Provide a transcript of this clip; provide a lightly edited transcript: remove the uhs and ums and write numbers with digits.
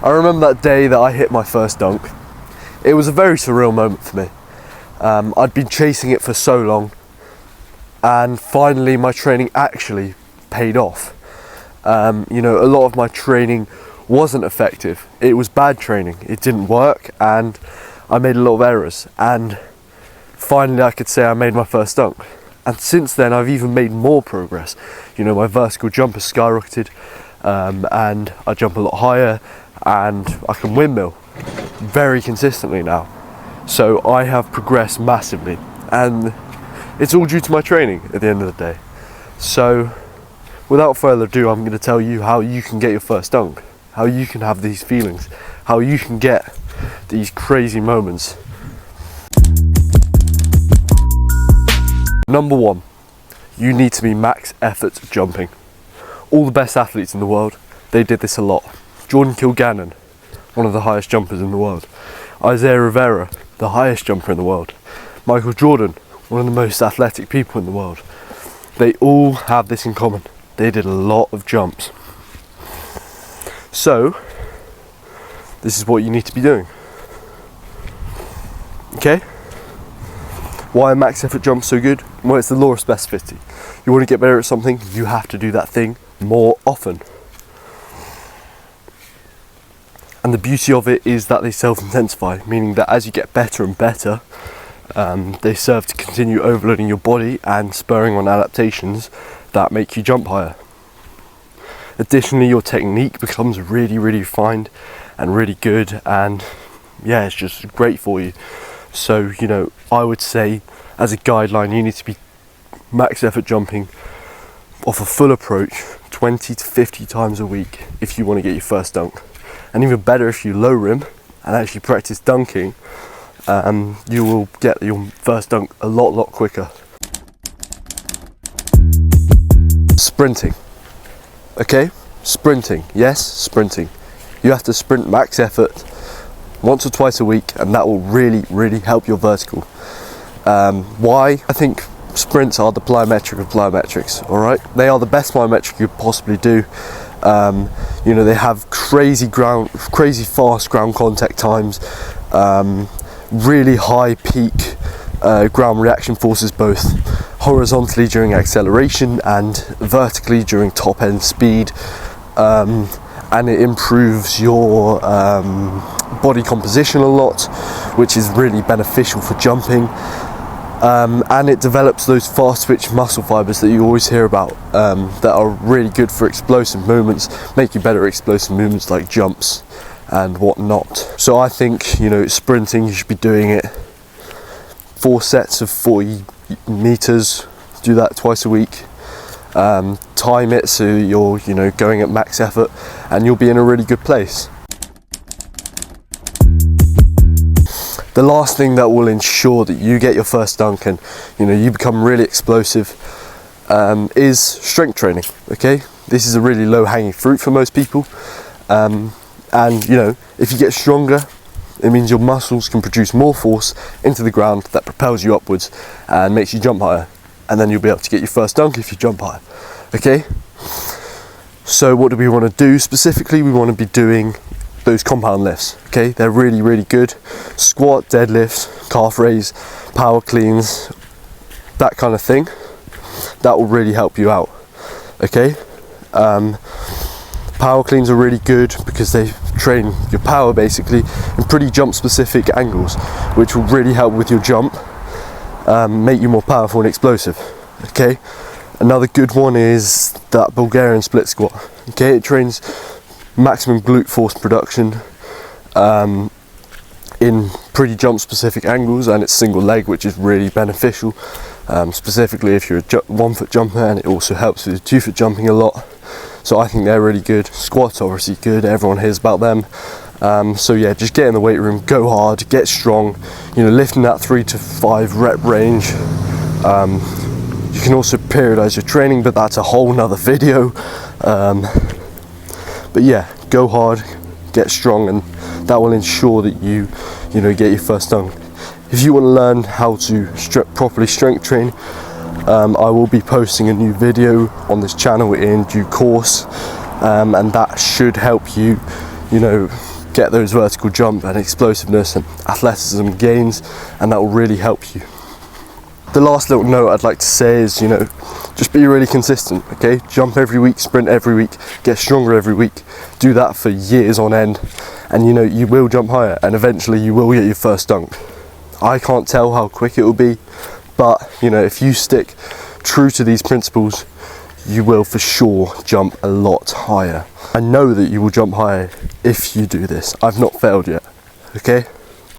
I remember that day that I hit my first dunk. It was a very surreal moment for me. I'd been chasing it for so long, and finally my training actually paid off. You know, a lot of my training wasn't effective. It was bad training. It didn't work, and I made a lot of errors. And finally I could say I made my first dunk. And since then I've even made more progress. You know, my vertical jump has skyrocketed, and I jump a lot higher, and I can windmill very consistently now. So I have progressed massively, and it's all due to my training at the end of the day. So without further ado, I'm going to tell you how you can get your first dunk, how you can have these feelings, how you can get these crazy moments. Number one, you need to be max effort jumping. All the best athletes in the world, they did this a lot. Jordan Kilgannon, one of the highest jumpers in the world. Isaiah Rivera, the highest jumper in the world. Michael Jordan, one of the most athletic people in the world. They all have this in common. They did a lot of jumps. So, this is what you need to be doing. Okay? Why are max effort jumps so good? Well, it's the law of specificity. You want to get better at something, you have to do that thing more often. And the beauty of it is that they self-intensify, meaning that as you get better and better, they serve to continue overloading your body and spurring on adaptations that make you jump higher. Additionally, your technique becomes really refined and really good, and yeah, it's just great for you. So, you know, I would say as a guideline, you need to be max effort jumping off a full approach 20 to 50 times a week if you want to get your first dunk. And even better, if you low rim and actually practice dunking, you will get your first dunk a lot quicker. Sprinting. Okay, sprinting. Yes, sprinting. You have to sprint max effort once or twice a week, and that will really help your vertical. Why? I think sprints are the plyometric of plyometrics. All right, they are the best plyometric you could possibly do. You know, they have crazy fast ground contact times, really high peak ground reaction forces, both horizontally during acceleration and vertically during top end speed, and it improves your body composition a lot, which is really beneficial for jumping. And it develops those fast twitch muscle fibers that you always hear about, that are really good for explosive movements, make you better at explosive movements like jumps and whatnot. So I think, you know, sprinting, you should be doing it 4 sets of 40 meters, do that twice a week. Time it so you're, you know, going at max effort, and you'll be in a really good place. The last thing that will ensure that you get your first dunk and, you know, you become really explosive, is strength training. Okay, this is a really low-hanging fruit for most people, and you know, if you get stronger, it means your muscles can produce more force into the ground that propels you upwards and makes you jump higher, and then you'll be able to get your first dunk if you jump higher. Okay, so what do we want to do specifically? We want to be doing those compound lifts. Okay, they're really good. Squat, deadlift, calf raise, power cleans, that kind of thing. That will really help you out. Okay, power cleans are really good because they train your power basically in pretty jump specific angles, which will really help with your jump, make you more powerful and explosive. Okay, another good one is that Bulgarian split squat. Okay, it trains maximum glute force production in pretty jump specific angles, and it's single leg, which is really beneficial, specifically if you're a 1 foot jumper, and it also helps with 2 foot jumping a lot. So I think they're really good. Squats obviously good, everyone hears about them. So yeah, just get in the weight room, go hard, get strong, you know, lifting that 3 to 5 rep range. You can also periodize your training, but that's a whole nother video. But yeah, go hard, get strong, and that will ensure that you know, get your first dunk. If you want to learn how to properly strength train, I will be posting a new video on this channel in due course, and that should help you, you know, get those vertical jump and explosiveness and athleticism gains, and that will really help you. The last little note I'd like to say is, you know, just be really consistent, okay? Jump every week, sprint every week, get stronger every week. Do that for years on end, and you know, you will jump higher, and eventually you will get your first dunk. I can't tell how quick it will be, but you know, if you stick true to these principles, you will for sure jump a lot higher. I know that you will jump higher if you do this. I've not failed yet, okay?